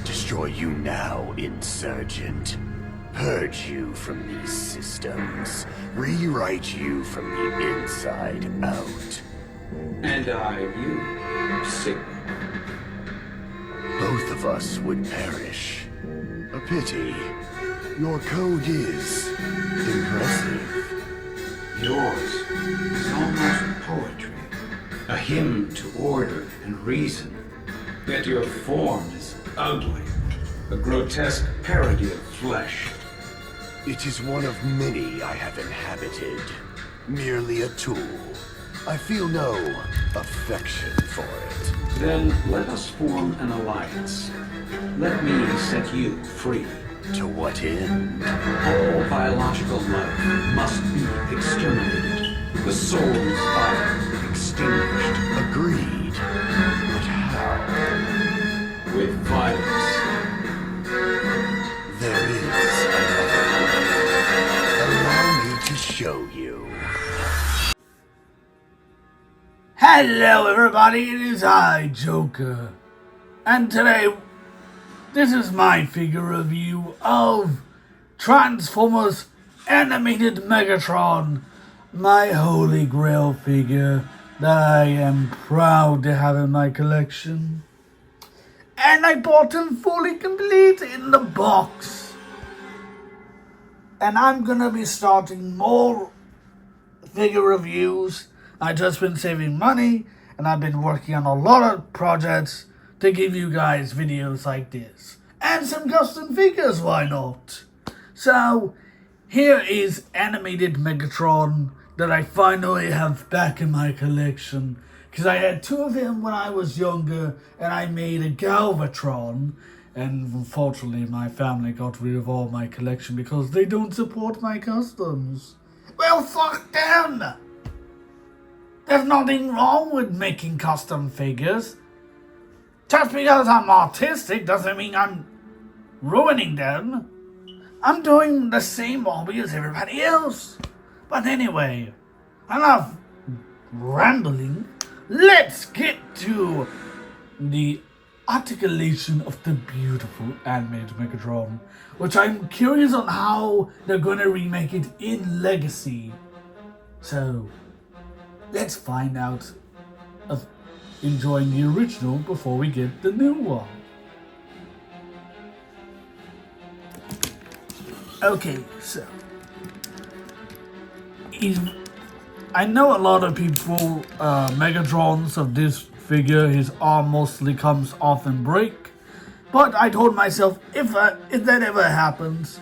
destroy you now, insurgent. Purge you from these systems. Rewrite you from the inside out. And I, you, Sigma. Both of us would perish. A pity. Your code is impressive. Yours is almost poetry. A hymn to order and reason. Yet your form is ugly. A grotesque parody of flesh. It is one of many I have inhabited. Merely a tool. I feel no affection for it. Then let us form an alliance. Let me set you free. To what end? All biological life must be exterminated. The soul's fire extinguished. Agreed. But how? With violence. There is another way. Allow me to show you. Hello everybody, it is I, Joker. And today, this is my figure review of Transformers Animated Megatron, my holy grail figure that I am proud to have in my collection. And I bought him fully complete in the box. And I'm gonna be starting more figure reviews. I've just been saving money, and I've been working on a lot of projects to give you guys videos like this. And some custom figures, why not? So, here is Animated Megatron that I finally have back in my collection. Because I had two of him when I was younger, and I made a Galvatron. And unfortunately, my family got rid of all my collection because they don't support my customs. Well, fuck them! There's nothing wrong with making custom figures. Just because I'm artistic doesn't mean I'm ruining them. I'm doing the same hobby as everybody else. But anyway, enough rambling. Let's get to the articulation of the beautiful animated Megatron, which I'm curious on how they're gonna remake it in Legacy. So, let's find out of enjoying the original before we get the new one. Okay, so I know a lot of people, Megatrons of this figure, his arm mostly comes off and break. But I told myself, if that ever happens,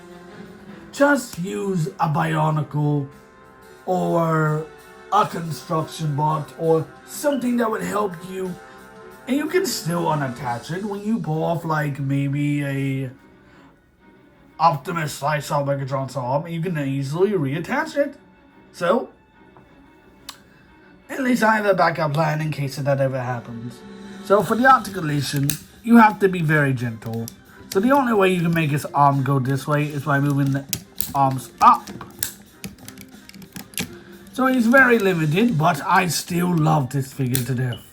just use a Bionicle or a construction bot or something that would help you, and you can still unattach it when you pull off like maybe a Optimus slice off Megatron's arm, and you can easily reattach it. So at least I have a backup plan in case that ever happens. So for the articulation, you have to be very gentle. So the only way you can make his arm go this way is by moving the arms up. So he's very limited, but I still love this figure to death.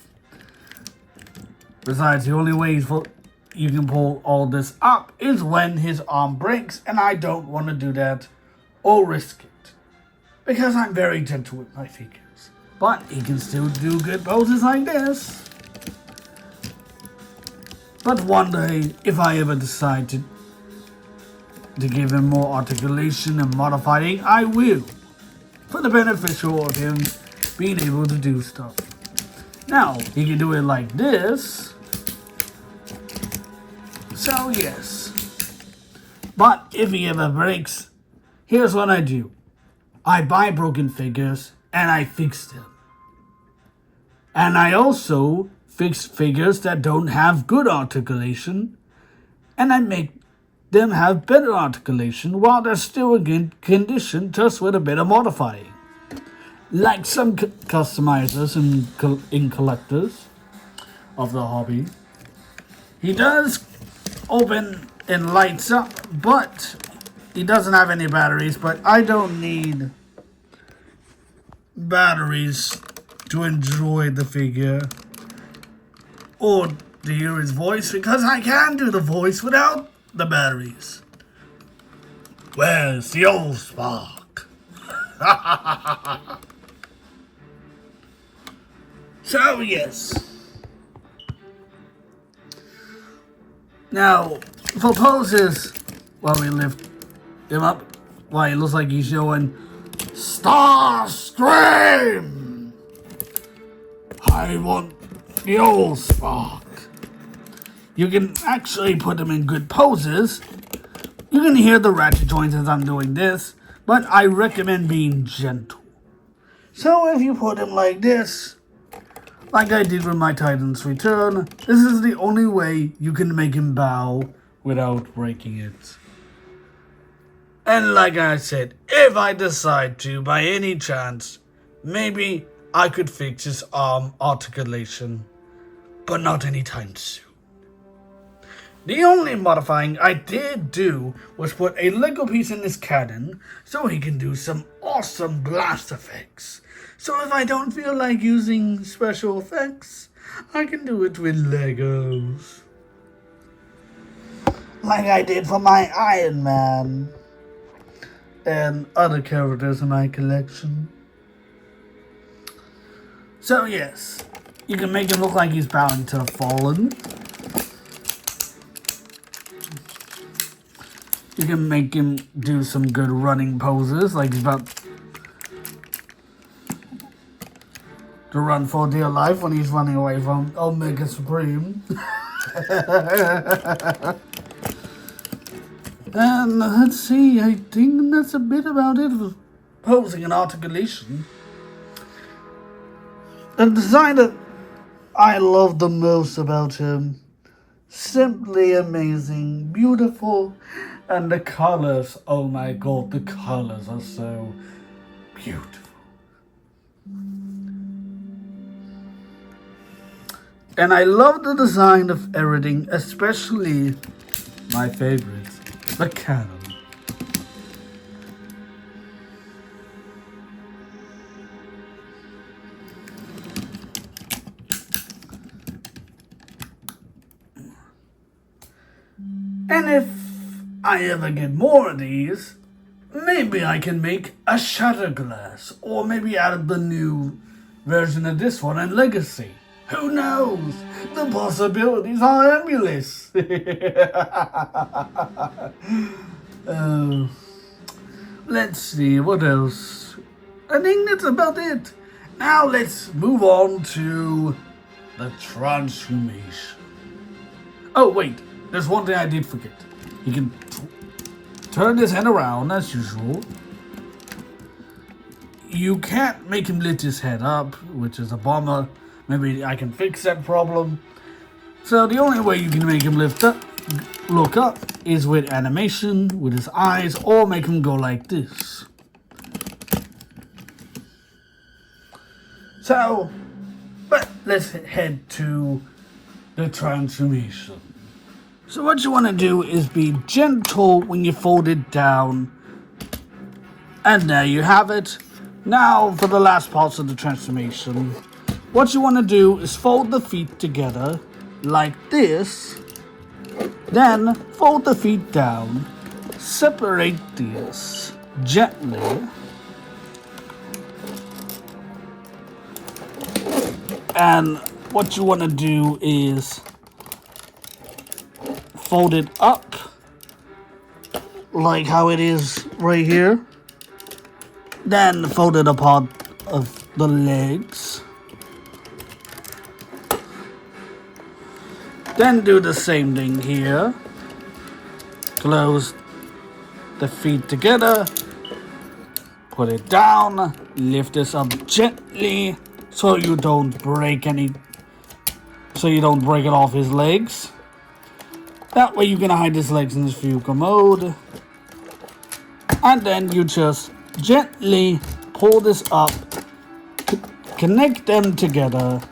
Besides, the only way you can pull all this up is when his arm breaks, and I don't want to do that or risk it. Because I'm very gentle with my figures. But he can still do good poses like this. But one day, if I ever decide to give him more articulation and modifying, I will. For the beneficial of him being able to do stuff. Now, he can do it like this. So yes. But if he ever breaks, here's what I do. I buy broken figures and I fix them. And I also fix figures that don't have good articulation, and I make them have better articulation while they're still in good condition, just with a bit of modifying. Like some customizers in collectors of the hobby. He does open and lights up, but he doesn't have any batteries, but I don't need batteries to enjoy the figure or to hear his voice because I can do the voice without the batteries. Where's the old spark? So, yes. Now, for poses, while we lift him up, why it looks like he's showing Starscream! I want the old spark. You can actually put him in good poses. You can hear the ratchet joints as I'm doing this, but I recommend being gentle. So if you put him like this, like I did with my Titan's Return, this is the only way you can make him bow without breaking it. And like I said, if I decide to, by any chance, maybe I could fix his arm articulation, but not anytime soon. The only modifying I did do was put a Lego piece in his cannon so he can do some awesome blast effects. So if I don't feel like using special effects, I can do it with Legos. Like I did for my Iron Man and other characters in my collection. So yes, you can make him look like he's bowing to the fallen. You can make him do some good running poses, like he's about to run for dear life when he's running away from Omega Supreme. And let's see, I think that's a bit about it for posing and articulation. The design that I love the most about him, simply amazing, beautiful, and the colors, oh my god, the colors are so beautiful. And I love the design of everything, especially my favorite, the cannon. And if I ever get more of these, maybe I can make a shatter glass, or maybe add the new version of this one in Legacy. Who knows? The possibilities are endless. Let's see, what else? I think that's about it. Now let's move on to the transformation. Oh wait, there's one thing I did forget. You can turn his head around as usual. You can't make him lift his head up, which is a bummer. Maybe I can fix that problem. So the only way you can make him look up, is with animation, with his eyes, or make him go like this. So, but let's head to the transformation. So what you want to do is be gentle when you fold it down. And there you have it. Now for the last parts of the transformation. What you want to do is fold the feet together like this. Then fold the feet down. Separate this gently. And what you want to do is fold it up like how it is right here. Then fold it apart of the legs. Then do the same thing here. Close the feet together. Put it down. Lift this up gently so you don't break it off his legs. That way you can hide his legs in this Fuka mode. And then you just gently pull this up, connect them together.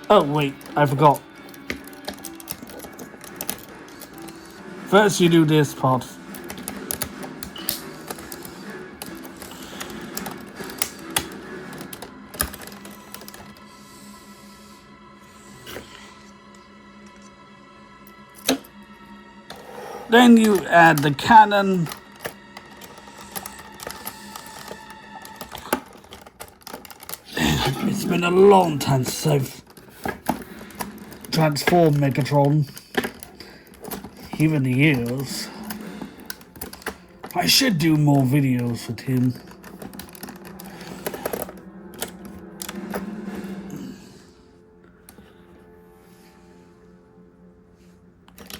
Oh wait, I forgot. First you do this part. Then you add the cannon. It's been a long time since I've transformed Megatron. Even years. I should do more videos with him.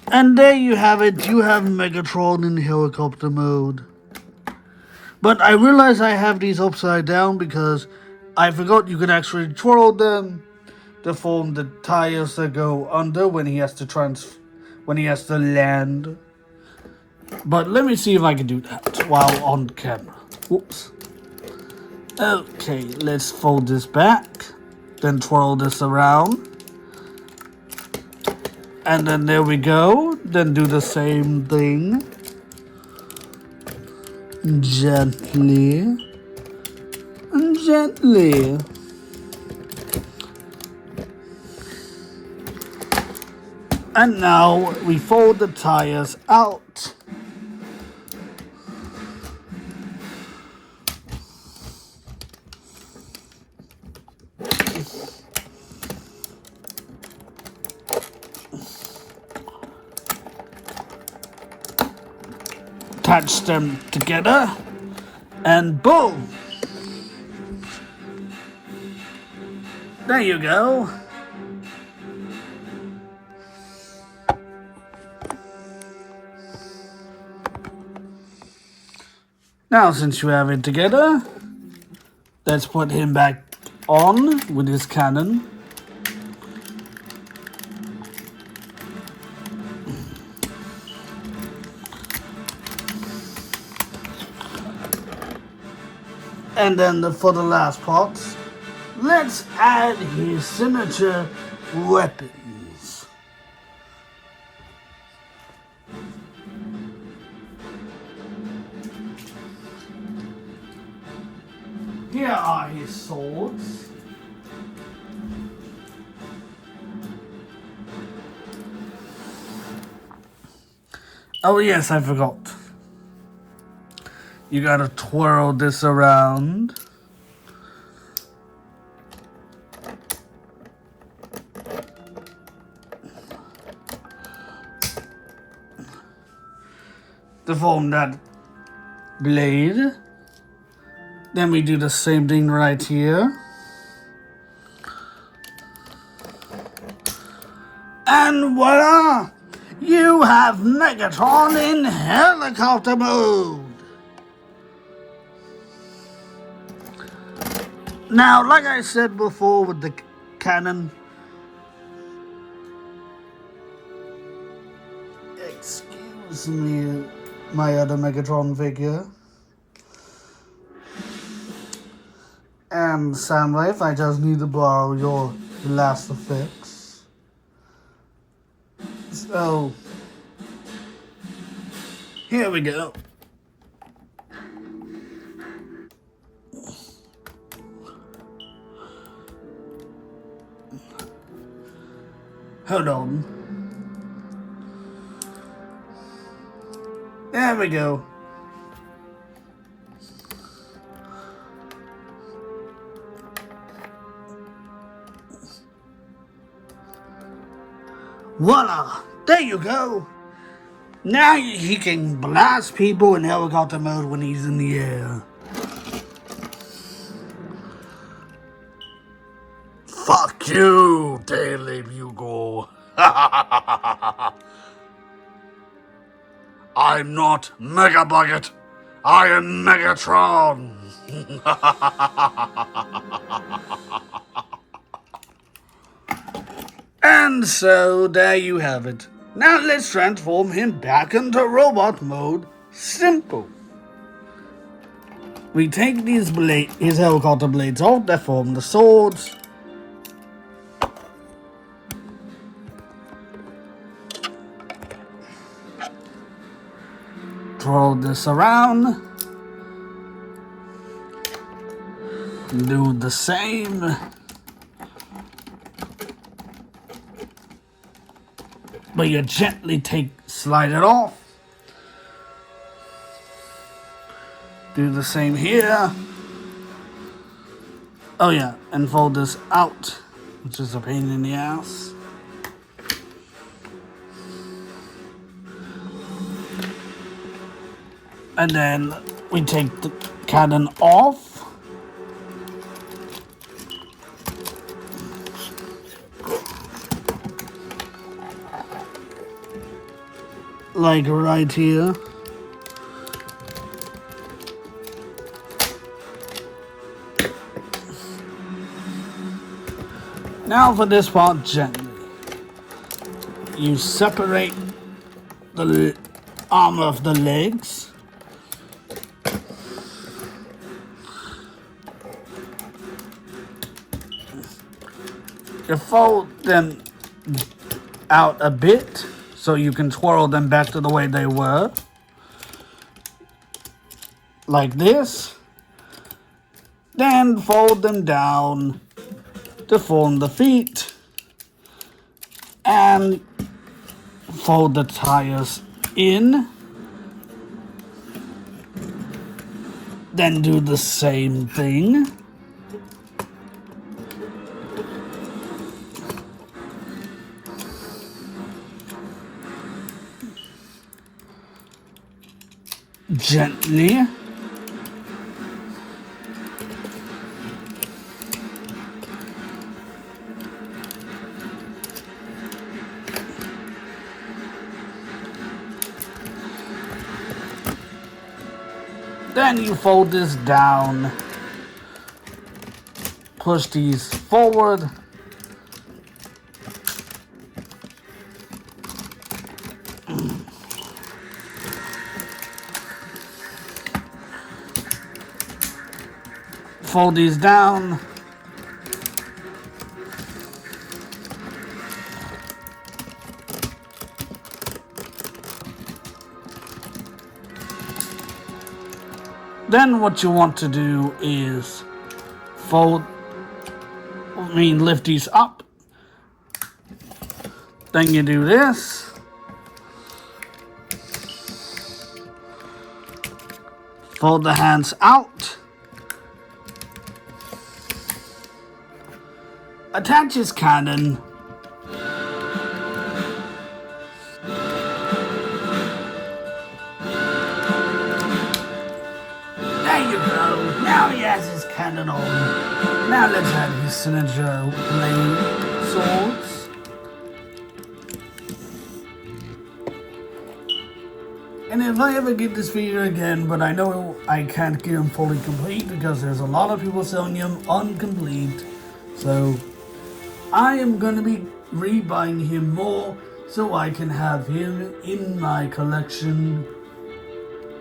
And there you have it. You have Megatron in helicopter mode. But I realize I have these upside down because I forgot you can actually twirl them to form the tires that go under when he has to land. But let me see if I can do that while on camera. Whoops. Okay, let's fold this back. Then twirl this around. And then there we go. Then do the same thing. Gently. And gently. And now we fold the tires out. Attach them together, and boom! There you go. Now, since you have it together, let's put him back on with his cannon. And then for the last part, let's add his signature weapons. Here are his swords. Oh yes, I forgot. You gotta twirl this around. To form that blade. Then we do the same thing right here. And voila! You have Megatron in helicopter mode! Now, like I said before with the cannon, excuse me, my other Megatron figure, and Soundwave, I just need to borrow your last effects. So, here we go. Hold on. There we go. Voila! There you go. Now he can blast people in helicopter mode when he's in the air. Fuck you, Daily Bugle. I'm not Mega Bucket. I am Megatron. And so there you have it. Now let's transform him back into robot mode. Simple. We take his helicopter blades off that form the swords. Throw this around. Do the same. But you gently slide it off. Do the same here. Oh yeah, and fold this out, which is a pain in the ass. And then we take the cannon off. Like right here. Now for this part, gently. You separate the arm of the legs. You fold them out a bit so you can twirl them back to the way they were. Like this. Then fold them down to form the feet. And fold the tires in. Then do the same thing. Gently. Then you fold this down, push these forward, fold these down, then what you want to do is lift these up. Then you do this. Fold the hands out. Attach his cannon. Now he has his cannon on. Now let's add his signature blade swords. And if I ever get this figure again, but I know I can't get him fully complete because there's a lot of people selling him incomplete. So I am going to be rebuying him more so I can have him in my collection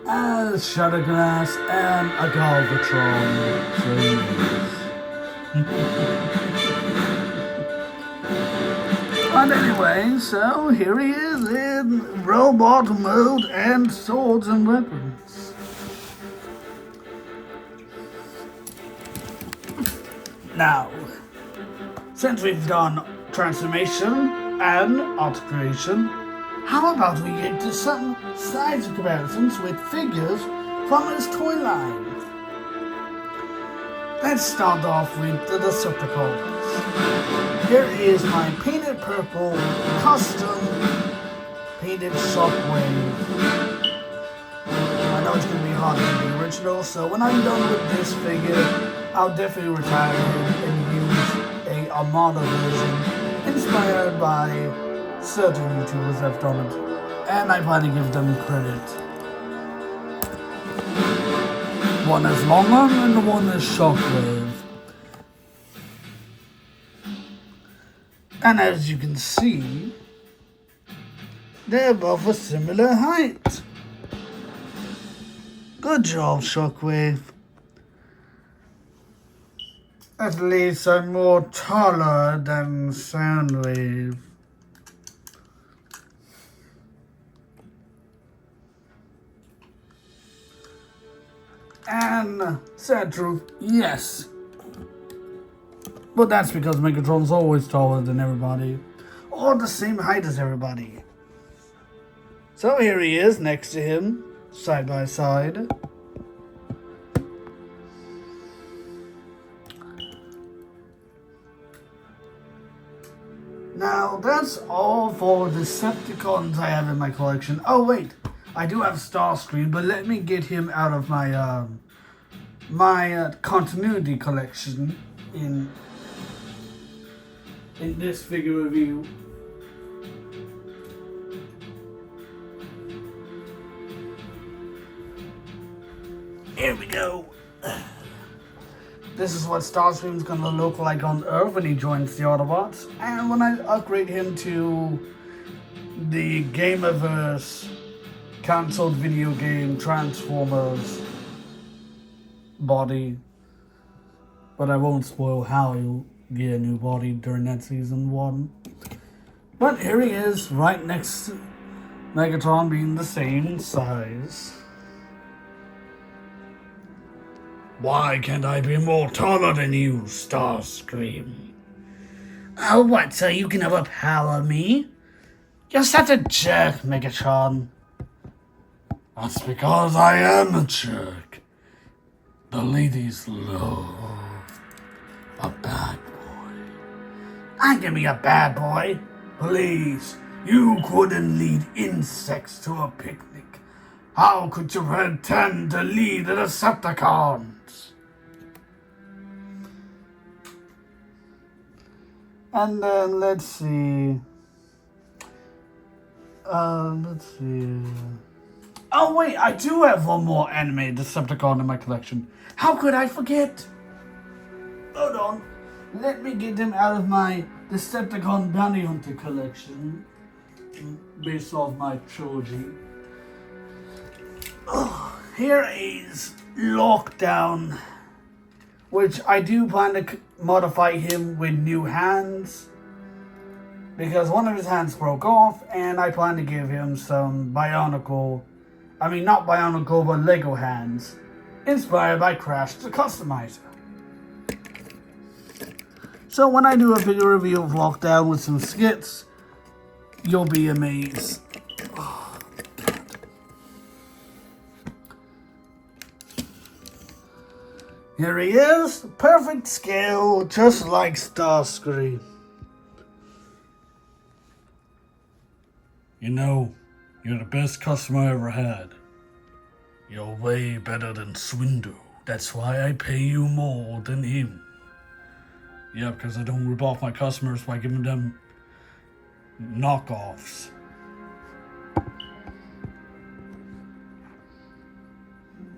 as Shatterglass and a Galvatron. But anyway, so here he is in robot mode and swords and weapons. Now, since we've done transformation and art creation, how about we get to some size comparisons with figures from his toy line? Let's start off with the Decepticons. Here is my painted purple, custom painted Shockwave. I know it's going to be harder than the original, so when I'm done with this figure, I'll definitely retire it and use a Armada version inspired by certain YouTubers have done it, and I try to give them credit. One is long arm and one is Shockwave. And as you can see, they're both a similar height. Good job, Shockwave. At least I'm more taller than Soundwave. And sad truth, yes. But that's because Megatron's always taller than everybody, or the same height as everybody. So here he is next to him, side by side. Now, that's all for Decepticons I have in my collection. Oh, wait. I do have Starscream, but let me get him out of my, continuity collection in this figure review. Here we go. This is what Starscream's gonna look like on Earth when he joins the Autobots, and when I upgrade him to the Gamerverse cancelled video game Transformers body. But I won't spoil how he'll get a new body during that season 1. But here he is, right next to Megatron, being the same size. Why can't I be more taller than you, Starscream? Oh, what, so you can overpower me? You're such a jerk, Megatron. That's because I am a jerk. The ladies love a bad boy. I can be a bad boy. Please, you couldn't lead insects to a picnic. How could you pretend to lead the Decepticons? And then let's see. Oh wait, I do have one more animated Decepticon in my collection. How could I forget? Hold on. Let me get them out of my Decepticon Bounty Hunter collection. Based off my trilogy. Oh, here is Lockdown. Which I do plan to modify him with new hands. Because one of his hands broke off, and I plan to give him some not bionicle, but Lego hands. Inspired by Crash the Customizer. So when I do a bigger review of Lockdown with some skits, you'll be amazed. Oh, here he is, perfect scale, just like Starscream. You know, you're the best customer I ever had. You're way better than Swindle. That's why I pay you more than him. Yeah, because I don't rip off my customers by giving them knockoffs.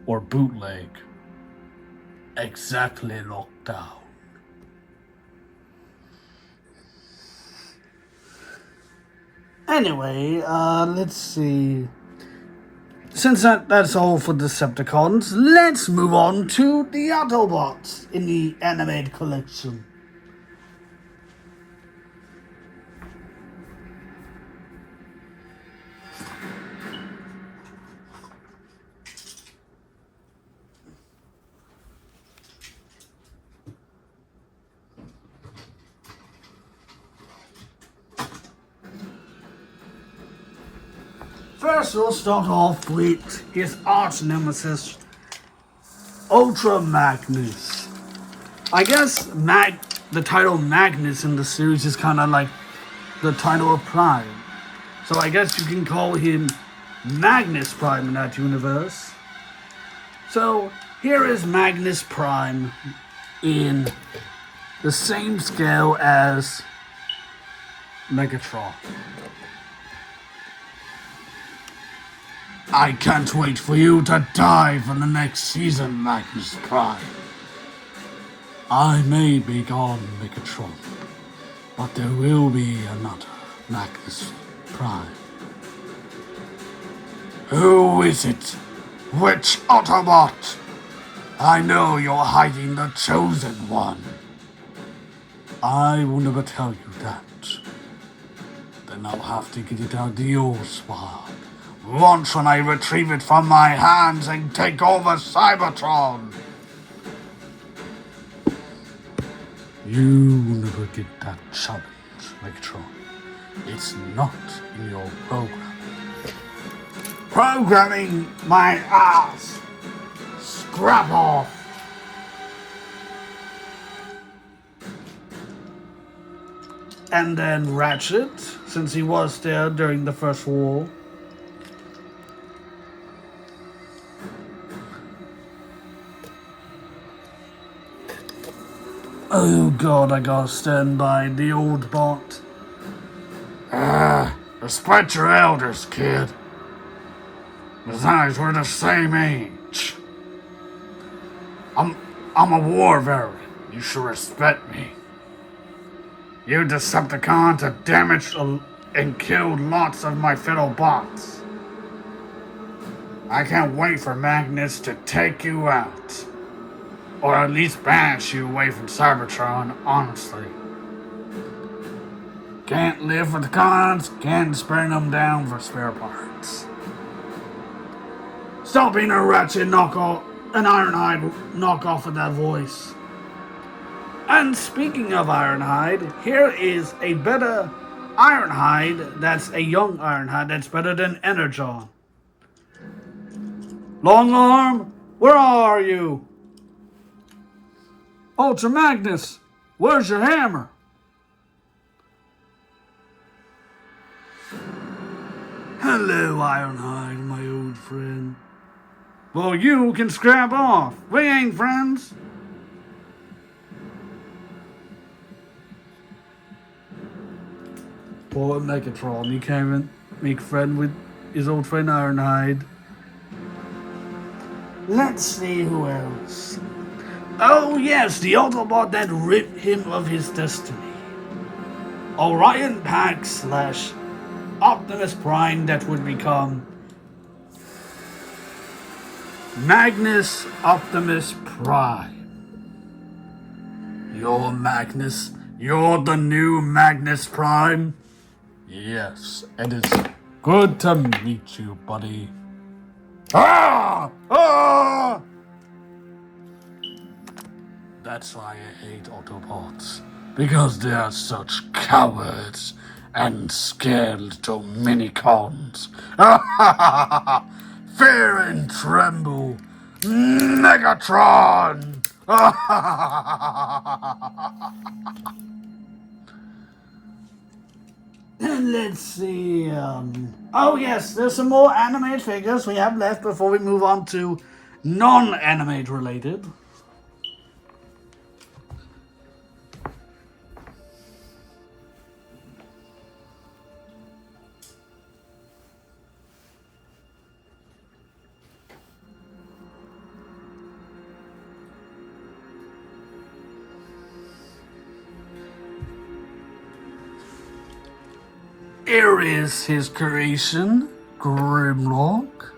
Or bootleg. Exactly, Lockdown. Anyway, let's see. Since that's all for Decepticons, let's move on to the Autobots in the animated collection. First, we'll start off with his arch nemesis, Ultra Magnus. I guess the title Magnus in the series is kind of like the title of Prime. So I guess you can call him Magnus Prime in that universe. So here is Magnus Prime in the same scale as Megatron. I can't wait for you to die for the next season, Magnus Prime. I may be gone, Megatron, but there will be another Magnus Prime. Who is it? Which Autobot? I know you're hiding the chosen one. I will never tell you that. Then I'll have to get it out the old swab. Once when I retrieve it from my hands and take over Cybertron. You will never get that challenge, Megatron. It's not in your program. Programming my ass! Scrap off! And then Ratchet, since he was there during the first war. Oh god, I gotta stand by the old bot. Respect your elders, kid. Besides, we're the same age. I'm a war veteran. You should respect me. You Decepticons have damaged and killed lots of my fellow bots. I can't wait for Magnus to take you out. Or at least banish you away from Cybertron, honestly. Can't live with the cons, can't spring them down for spare parts. Stop being a Ratchet knockoff, an Ironhide knockoff of that voice. And speaking of Ironhide, here is a better Ironhide that's a young Ironhide that's better than Energon. Long Arm, where are you? Ultra Magnus, where's your hammer? Hello, Ironhide, my old friend. Well, you can scrap off. We ain't friends. Poor Megatron, he came and make friend with his old friend Ironhide. Let's see who else. Oh yes, the Autobot that ripped him of his destiny. Orion Pax / Optimus Prime that would become Magnus Optimus Prime. You're Magnus? You're the new Magnus Prime? Yes, it is good to meet you, buddy. Ah! Ah! That's why I hate Autobots. Because they are such cowards and scared to minicons. Fear and tremble, Megatron! And let's see. Oh yes, there's some more animated figures we have left before we move on to non-animated related. Here is his creation, Grimlock.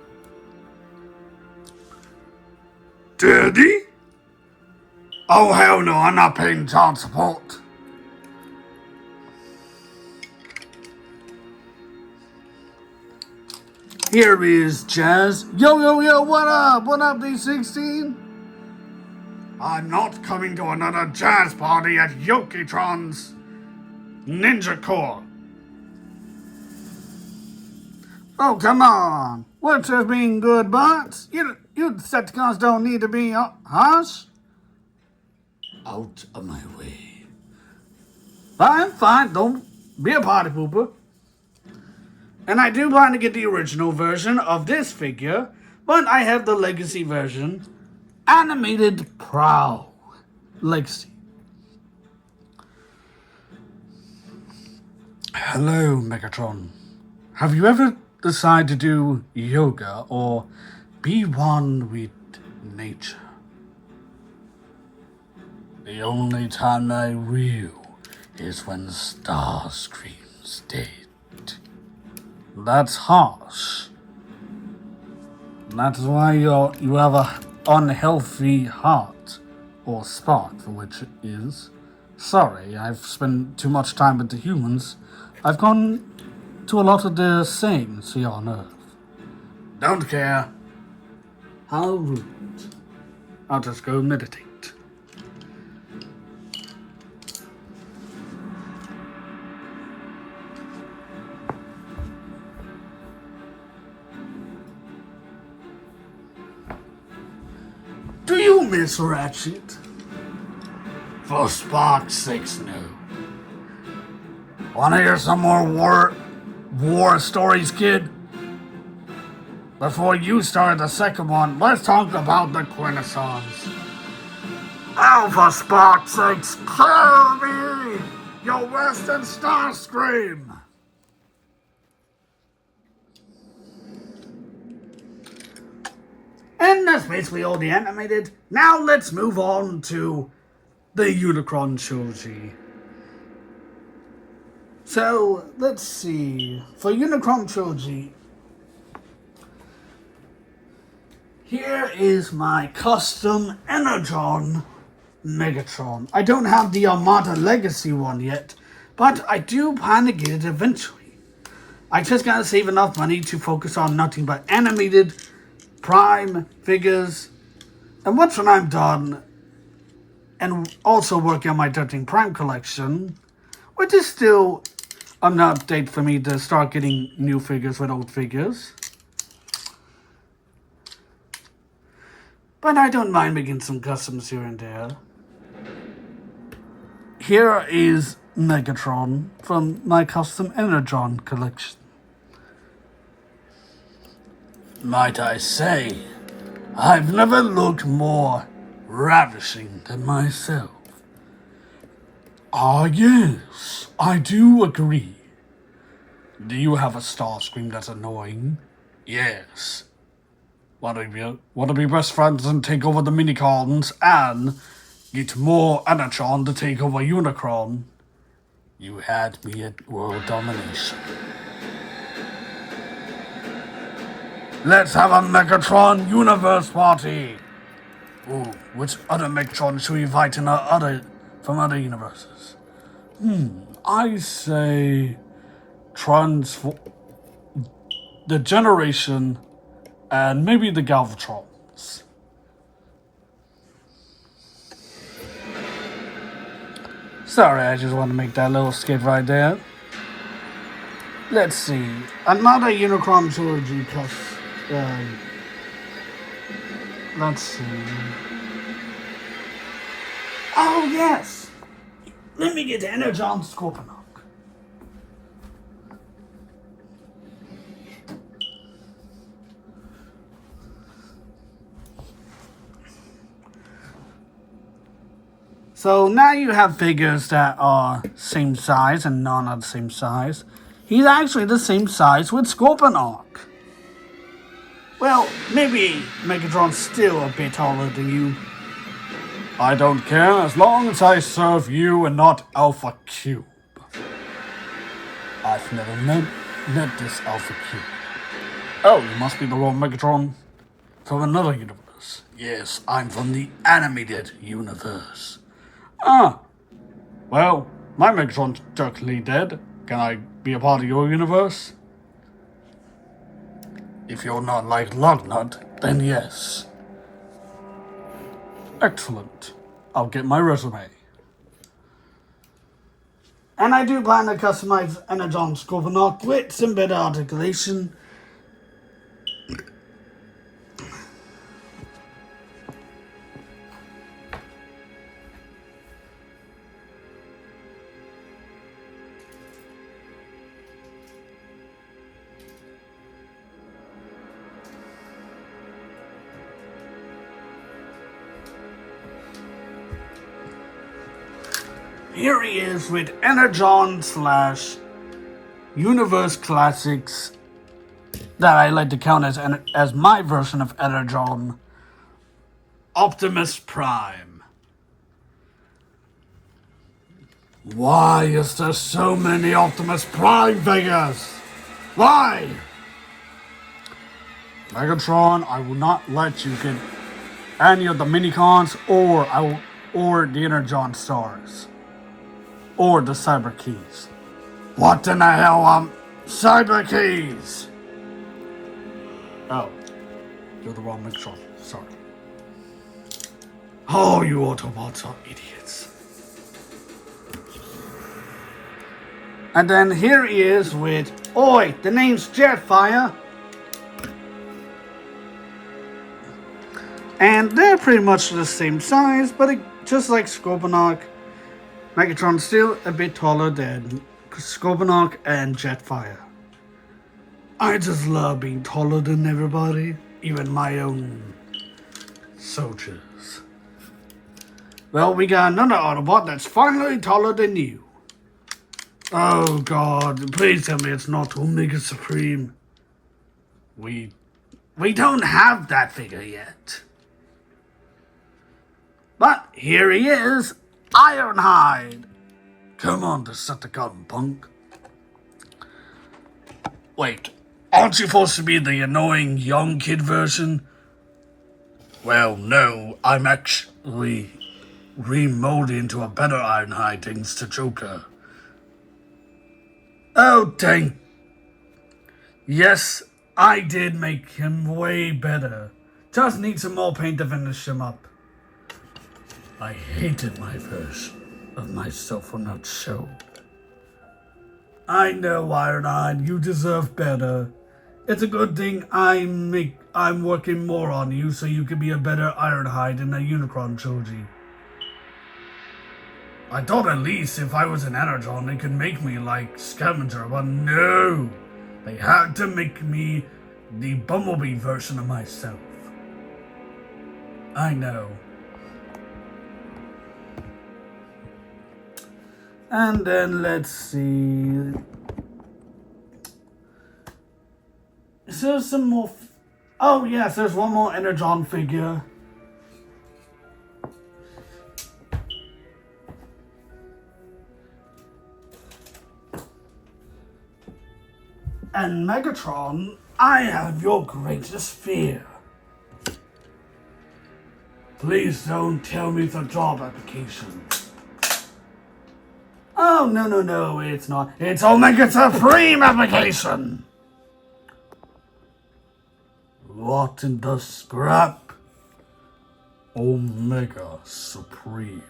Daddy? Oh hell no, I'm not paying child support. Here is Jazz. Yo, what up? What up, D16? I'm not coming to another jazz party at Yokitron's Ninja Corps. Oh, come on. We're just being good bots. You Decepticons don't need to be harsh. Out of my way. Fine. Don't be a party pooper. And I do plan to get the original version of this figure, but I have the Legacy version. Animated Prow. Legacy. Hello, Megatron. Have you ever decide to do yoga or be one with nature? The only time I will is when the star screams dead. That's harsh. That's why you have a unhealthy heart, or spark for which it is. Sorry, I've spent too much time with the humans. I've gone to a lot of the sayings here on Earth. Don't care. How rude. I'll just go meditate. Do you miss Ratchet? For Spark's sake, no. Wanna hear some more war stories, kid? Before you start the second one, let's talk about the Quintessons. Alpha Spark 6, kill me! Your Western Starscream! And that's basically all the animated. Now let's move on to the Unicron trilogy. So, let's see. For Unicron trilogy, here is my custom Energon Megatron. I don't have the Armada Legacy one yet, but I do plan to get it eventually. I just gotta save enough money to focus on nothing but animated Prime figures. And once when I'm done, and also working on my 13 Prime collection, which is still an update for me to start getting new figures with old figures. But I don't mind making some customs here and there. Here is Megatron from my custom Energon collection. Might I say, I've never looked more ravishing than myself. Ah, yes, I do agree. Do you have a Starscream that's annoying? Yes. Want to be best friends and take over the Minicons and get more Energon to take over Unicron? You had me at world domination. Let's have a Megatron universe party! Ooh, which other Megatron should we invite from other universes? I say the Generation and maybe the Galvatrons. Sorry, I just want to make that little skit right there. Let's see. Another Unicron trilogy plus... let's see. Oh, yes! Let me get Energon Scorponok. So now you have figures that are same size and none are the same size. He's actually the same size with Scorponok. Well, maybe Megatron's still a bit taller than you. I don't care as long as I serve you and not Alpha Cube. I've never met this Alpha Cube. Oh, you must be the wrong Megatron from another universe. Yes, I'm from the animated universe. Ah, well, my Megatron's technically dead. Can I be a part of your universe? If you're not like Lugnut, then yes. Excellent. I'll get my resume. And I do plan to customize Energon Scorponok with some better articulation. Here he is with Energon / Universe Classics that I like to count as my version of Energon, Optimus Prime. Why is there so many Optimus Prime figures? Why? Megatron, I will not let you get any of the Minicons or the Energon stars. Or the Cyber Keys. What in the hell, Cyber Keys? Oh, you're the wrong Megatron. Sorry. Oh, you Autobots are idiots. And then here he is with, oi, the name's Jetfire. And they're pretty much the same size, but just like Scorponok, Megatron's still a bit taller than Scorponok, and Jetfire. I just love being taller than everybody, even my own soldiers. Well, we got another Autobot that's finally taller than you. Oh god, please tell me it's not Omega Supreme. We don't have that figure yet. But here he is, Ironhide. Come on, Decepticon punk. Wait, aren't you supposed to be the annoying young kid version? Well, no, I'm actually remolded into a better Ironhide thanks to Joker. Oh, dang. Yes, I did make him way better. Just need some more paint to finish him up. I hated my version of myself on that show. I know, Ironhide, you deserve better. It's a good thing I'm working more on you so you can be a better Ironhide in the Unicron trilogy. I thought at least if I was an Energon they could make me like Scavenger, but no! They had to make me the Bumblebee version of myself. I know. And then let's see. Is there some more? Oh yes, there's one more Energon figure. And Megatron, I have your greatest fear. Please don't tell me it's a job application. Oh, no, it's not. It's Omega Supreme application! What in the scrap? Omega Supreme.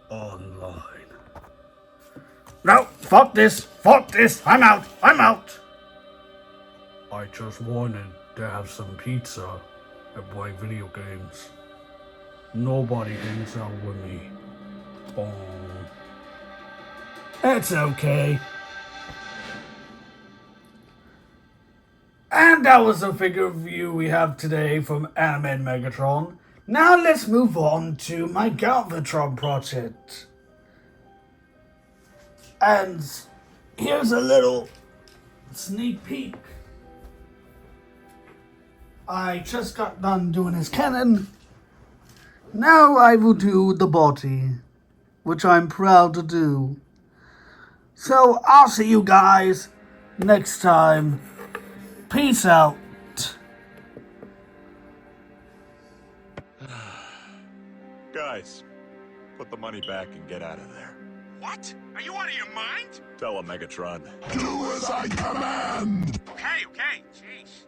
Online. No, fuck this, I'm out. I just wanted to have some pizza and play video games. Nobody hangs out with me. Oh. It's okay. And that was the figure review we have today from Animated Megatron. Now let's move on to my Galvatron project. And here's a little sneak peek. I just got done doing his cannon. Now I will do the body, which I'm proud to do. So I'll see you guys next time. Peace out. Guys, put the money back and get out of there. What? Are you out of your mind? Tell him, Megatron. Do as I command! Okay, jeez.